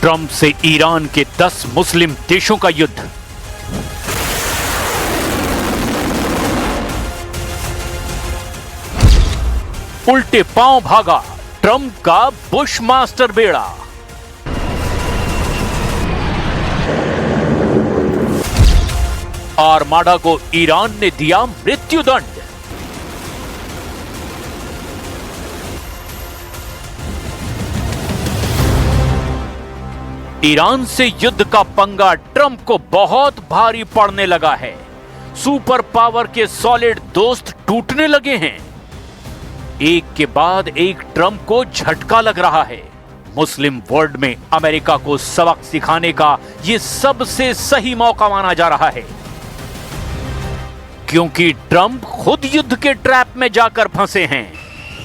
Trump से Iran के 10 मुस्लिम देशों का युद्ध। उल्टे पांव भागा ट्रंप का बुश मास्टर बेड़ा। आर्माडा को ईरान ने दिया मृत्युदंड। ईरान से युद्ध का पंगा ट्रंप को बहुत भारी पड़ने लगा है। सुपर पावर के सॉलिड दोस्त टूटने लगे हैं। एक के बाद एक ट्रंप को झटका लग रहा है। मुस्लिम वर्ल्ड में अमेरिका को सबक सिखाने का यह सबसे सही मौका माना जा रहा है, क्योंकि ट्रंप खुद युद्ध के ट्रैप में जाकर फंसे हैं।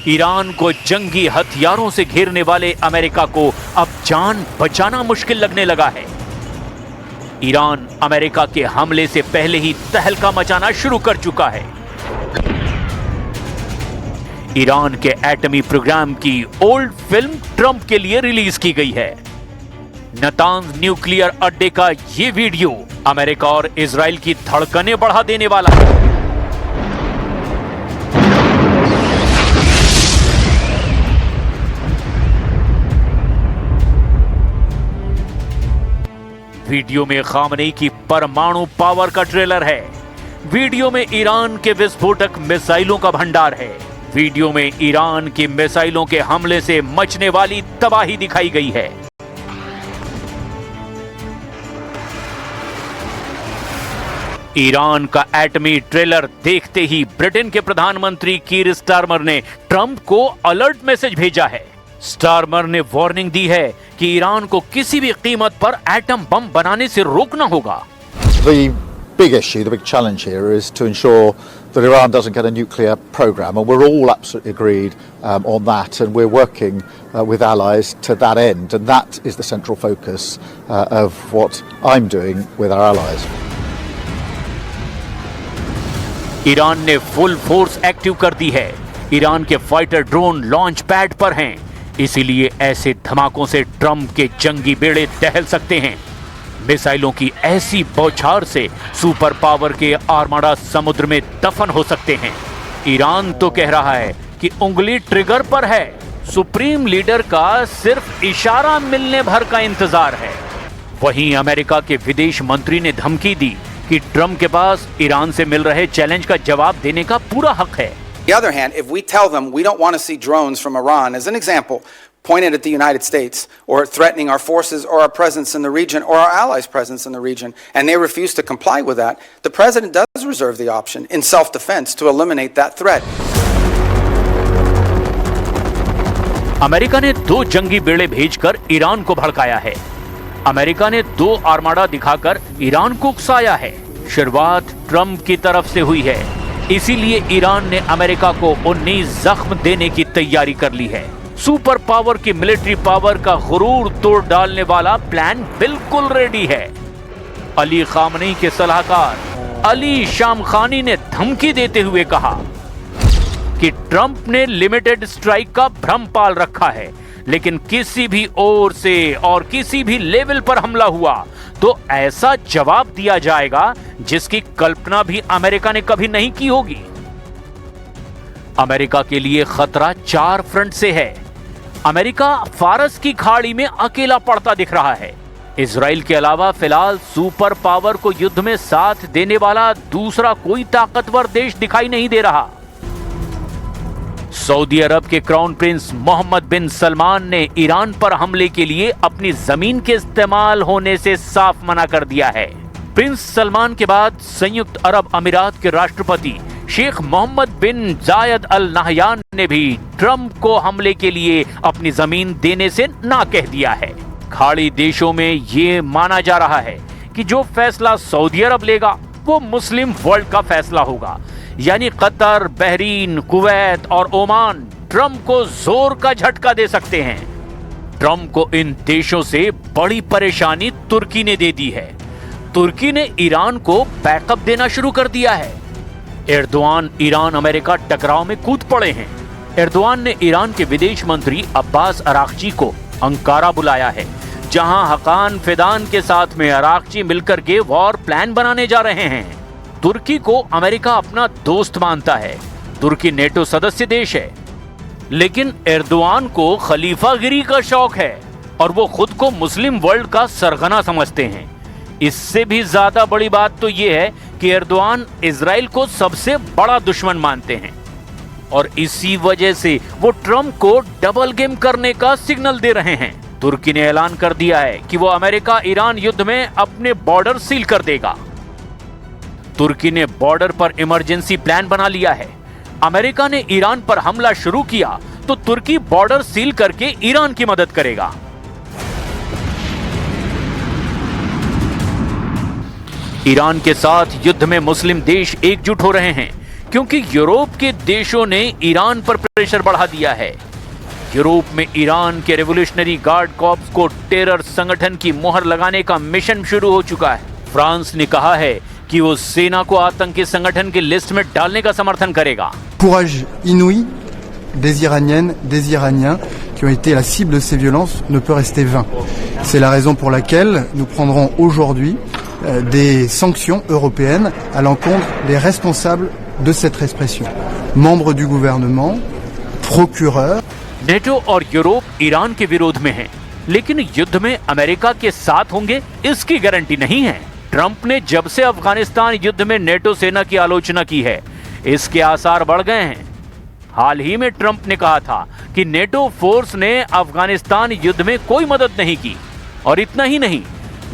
ईरान को जंगी हथियारों से घेरने वाले अमेरिका को अब जान बचाना मुश्किल लगने लगा है। ईरान अमेरिका के हमले से पहले ही तहलका मचाना शुरू कर चुका है। ईरान के एटमी प्रोग्राम की ओल्ड फिल्म ट्रंप के लिए रिलीज की गई है। नतांज न्यूक्लियर अड्डे का यह वीडियो अमेरिका और इजराइल की धड़कनें बढ़ा देने वाला है। वीडियो में खामनेई की परमाणु पावर का ट्रेलर है। वीडियो में ईरान के विस्फोटक मिसाइलों का भंडार है। वीडियो में ईरान की मिसाइलों के हमले से मचने वाली तबाही दिखाई गई है। ईरान का एटमी ट्रेलर देखते ही ब्रिटेन के प्रधानमंत्री कीर स्टारमर ने ट्रंप को अलर्ट मैसेज भेजा है। स्टारमर ने वार्निंग दी है कि ईरान को किसी भी कीमत पर एटम बम बनाने से रोकना होगा। The big issue, the big challenge here is to ensure that Iran doesn't get a nuclear program, and we're all absolutely agreed on that, and we're working with allies to that end, and that is the central focus of what I'm doing with our allies. Iran ने full force active कर दी है। Iran के fighter drone launch pad पर हैं, इसीलिए ऐसे धमाकों से Trump के जंगी बेड़े दहल सकते हैं। मिसाइलों की ऐसी बौछार से सुपर पावर के आर्माडा समुद्र में दफन हो सकते हैं। ईरान तो कह रहा है कि उंगली ट्रिगर पर है। सुप्रीम लीडर का सिर्फ इशारा मिलने भर का इंतजार है। वहीं अमेरिका के विदेश मंत्री ने धमकी दी कि ट्रंप के पास ईरान से मिल रहे चैलेंज का जवाब देने का पूरा हक है। On the other hand, if we tell them we don't want to see drones from Iran, as an example, pointed at the United States or threatening our forces or our presence in the region or our allies' presence in the region, and they refuse to comply with that, the president does reserve the option in self-defense to eliminate that threat. America ने 2 जंगी बेड़े भेजकर Iran को भड़काया है। America ने 2 armada दिखाकर Iran को उकसाया है। शुरुआत ट्रंप की तरफ से हुई है, इसीलिए ईरान ने अमेरिका को 19 जख्म देने की तैयारी कर ली है। सुपर पावर की मिलिट्री पावर का गुरूर तोड़ डालने वाला प्लान बिल्कुल रेडी है। अली खामनेई के सलाहकार अली शामखानी ने धमकी देते हुए कहा कि ट्रंप ने लिमिटेड स्ट्राइक का भ्रम पाल रखा है, लेकिन किसी भी ओर से और किसी भी लेवल पर हमला हुआ तो ऐसा जवाब दिया जाएगा जिसकी कल्पना भी अमेरिका ने कभी नहीं की होगी। अमेरिका के लिए खतरा 4 फ्रंट से है। अमेरिका फारस की खाड़ी में अकेला पड़ता दिख रहा है। इजराइल के अलावा फिलहाल सुपर पावर को युद्ध में साथ देने वाला दूसरा कोई ताकतवर देश दिखाई नहीं दे रहा। सऊदी अरब के क्राउन प्रिंस मोहम्मद बिन सलमान ने ईरान पर हमले के लिए अपनी जमीन के इस्तेमाल होने से साफ मना कर दिया है। प्रिंस सलमान के बाद संयुक्त अरब अमीरात के राष्ट्रपति शेख मोहम्मद बिन जायद अल नहयान ने भी ट्रंप को हमले के लिए अपनी जमीन देने से ना कह दिया है। खाड़ी देशों में ये माना जा रहा है कि जो फैसला सऊदी अरब लेगा वो मुस्लिम वर्ल्ड का फैसला होगा, यानी कतर, बहरीन, कुवैत और ओमान ट्रंप को जोर का झटका दे सकते हैं। ट्रंप को इन देशों से बड़ी परेशानी तुर्की ने दे दी है। तुर्की ने ईरान को बैकअप देना शुरू कर दिया है। एर्दोआन ईरान अमेरिका टकराव में कूद पड़े हैं। एर्दोआन ने ईरान के विदेश मंत्री अब्बास अराक्ची को अंकारा बुलाया है, जहां हकान फिदान के साथ में अराक्ची मिलकर के वॉर प्लान बनाने जा रहे हैं। तुर्की को अमेरिका अपना दोस्त मानता है। तुर्की नेटो सदस्य देश है, लेकिन एर्दोआन को खलीफागिरी का शौक है और वो खुद को मुस्लिम वर्ल्ड का सरगना समझते हैं। इससे भी ज्यादा बड़ी बात तो ये है कि एर्दोआन इजराइल को सबसे बड़ा दुश्मन मानते हैं और इसी वजह से वो ट्रंप को डबल गेम करने का सिग्नल दे रहे हैं। तुर्की ने ऐलान कर दिया है कि वो अमेरिका ईरान युद्ध में अपने बॉर्डर सील कर देगा। तुर्की ने बॉर्डर पर इमरजेंसी प्लान बना लिया है। अमेरिका ने ईरान पर हमला शुरू किया तो तुर्की बॉर्डर सील करके ईरान की मदद करेगा। ईरान के साथ युद्ध में मुस्लिम देश एकजुट हो रहे हैं क्योंकि यूरोप के देशों ने ईरान पर प्रेशर बढ़ा दिया है। यूरोप में ईरान के रेवोल्यूशनरी गार्ड कॉर्प्स को टेरर संगठन की मोहर लगाने का मिशन शुरू हो चुका है। फ्रांस ने कहा है कि वो सेना को आतंकी संगठन की लिस्ट में डालने का समर्थन करेगा। Courage inouï des Iraniennes, des Iraniens qui ont été la cible de ces violences ne peut rester vain. C'est la raison pour laquelle nous prendrons aujourd'hui des sanctions européennes à l'encontre des responsables de cette répression. Membres du gouvernement, procureurs. NATO और Europe Iran के विरोध में हैं, लेकिन युद्ध में America के साथ होंगे इसकी गारंटी नहीं है। ट्रंप ने जब से अफगानिस्तान युद्ध में नेटो सेना की आलोचना की है, इसके आसार बढ़ गए हैं। हाल ही में ट्रंप ने कहा था कि नेटो फोर्स ने अफगानिस्तान युद्ध में कोई मदद नहीं की और इतना ही नहीं,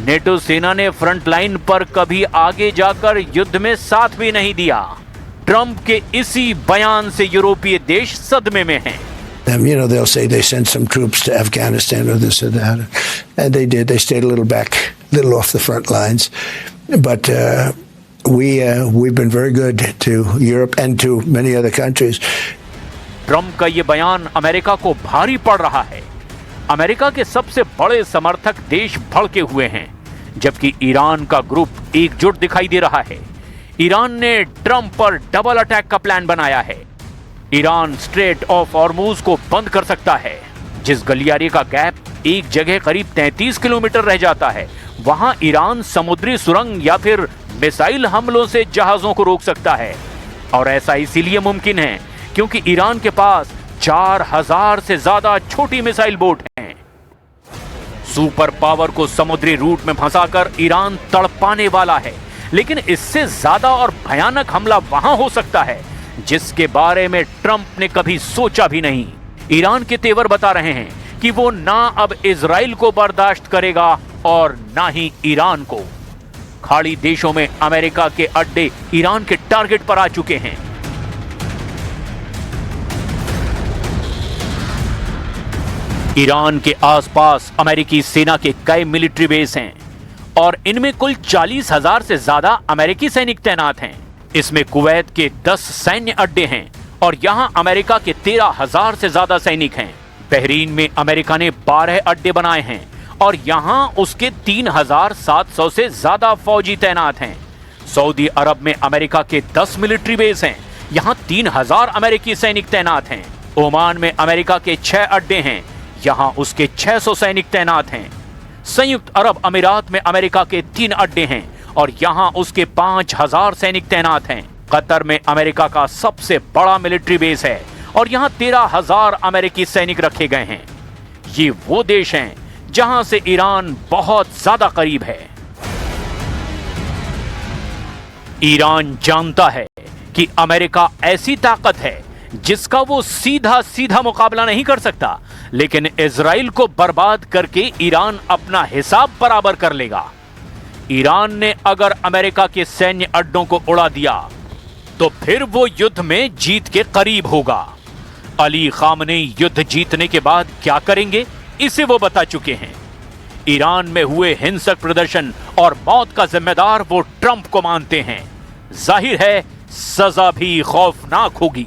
नेटो सेना ने फ्रंट लाइन पर कभी आगे जाकर युद्ध में साथ भी नहीं दिया। ट्रंप के इसी बयान से यूरोपीय देश सदमे में हैं। You know, they'll say they sent some troops to Afghanistan or this or that, and they did. They stayed a little back, a little off the front lines, but we've been very good to Europe and to many other countries. Trump का ये बयान America को भारी पड़ रहा है। America के सबसे बड़े समर्थक देश भड़के हुए हैं, जबकि ईरान का ग्रुप एकजुट दिखाई दे रहा है। ईरान ने ट्रंप पर डबल अटैक का प्लान बनाया है। ईरान स्ट्रेट ऑफ हॉर्मुज को बंद कर सकता है। जिस गलियारे का गैप एक जगह करीब 33 किलोमीटर रह जाता है, वहां ईरान समुद्री सुरंग या फिर मिसाइल हमलों से जहाजों को रोक सकता है। और ऐसा इसीलिए मुमकिन है क्योंकि ईरान के पास 4000 से ज्यादा छोटी मिसाइल बोट हैं। सुपर पावर को समुद्री रूट में फंसाकर ईरान तड़पाने वाला है, लेकिन इससे ज्यादा और भयानक हमला वहां हो सकता है जिसके बारे में ट्रंप ने कभी सोचा भी नहीं। ईरान के तेवर बता रहे हैं कि वो ना अब इजराइल को बर्दाश्त करेगा और ना ही ईरान को। खाड़ी देशों में अमेरिका के अड्डे ईरान के टारगेट पर आ चुके हैं। ईरान के आसपास अमेरिकी सेना के कई मिलिट्री बेस हैं और इनमें कुल 40,000 से ज्यादा अमेरिकी सैनिक तैनात हैं। इसमें कुवैत के 10 सैन्य अड्डे हैं और यहां अमेरिका के 13,000 से ज्यादा सैनिक हैं। बहरीन में अमेरिका ने 12 अड्डे बनाए हैं और यहां उसके 3,700 से ज्यादा फौजी तैनात हैं। सऊदी अरब में अमेरिका के 10 मिलिट्री बेस हैं, यहां 3,000 अमेरिकी सैनिक तैनात हैं। ओमान में अमेरिका के 6 अड्डे हैं, यहां उसके 600 सैनिक तैनात हैं। संयुक्त अरब अमीरात में अमेरिका के 3 अड्डे हैं और यहां उसके 5,000 सैनिक तैनात हैं। कतर में अमेरिका का सबसे बड़ा मिलिट्री बेस है और यहां 13,000 अमेरिकी सैनिक रखे गए हैं। ये वो देश हैं जहां से ईरान बहुत ज्यादा करीब है। ईरान जानता है कि अमेरिका ऐसी ताकत है जिसका वो सीधा सीधा मुकाबला नहीं कर सकता, लेकिन इजराइल को बर्बाद करके ईरान अपना हिसाब बराबर कर लेगा। ईरान ने अगर अमेरिका के सैन्य अड्डों को उड़ा दिया तो फिर वो युद्ध में जीत के करीब होगा। अली खामनेई युद्ध जीतने के बाद क्या करेंगे, इसे वो बता चुके हैं। ईरान में हुए हिंसक प्रदर्शन और मौत का जिम्मेदार वो ट्रंप को मानते हैं। जाहिर है सजा भी खौफनाक होगी।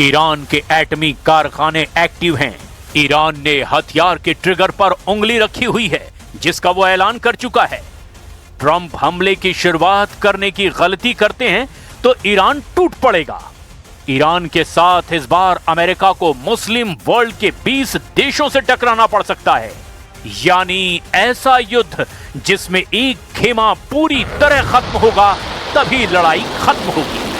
ईरान के एटमी कारखाने एक्टिव हैं। ईरान ने हथियार के ट्रिगर पर उंगली रखी हुई है, जिसका वो ऐलान कर चुका है। ट्रंप हमले की शुरुआत करने की गलती करते हैं तो ईरान टूट पड़ेगा। ईरान के साथ इस बार अमेरिका को मुस्लिम वर्ल्ड के 20 देशों से टकराना पड़ सकता है, यानी ऐसा युद्ध जिसमें एक खेमा पूरी तरह खत्म होगा, तभी लड़ाई खत्म होगी।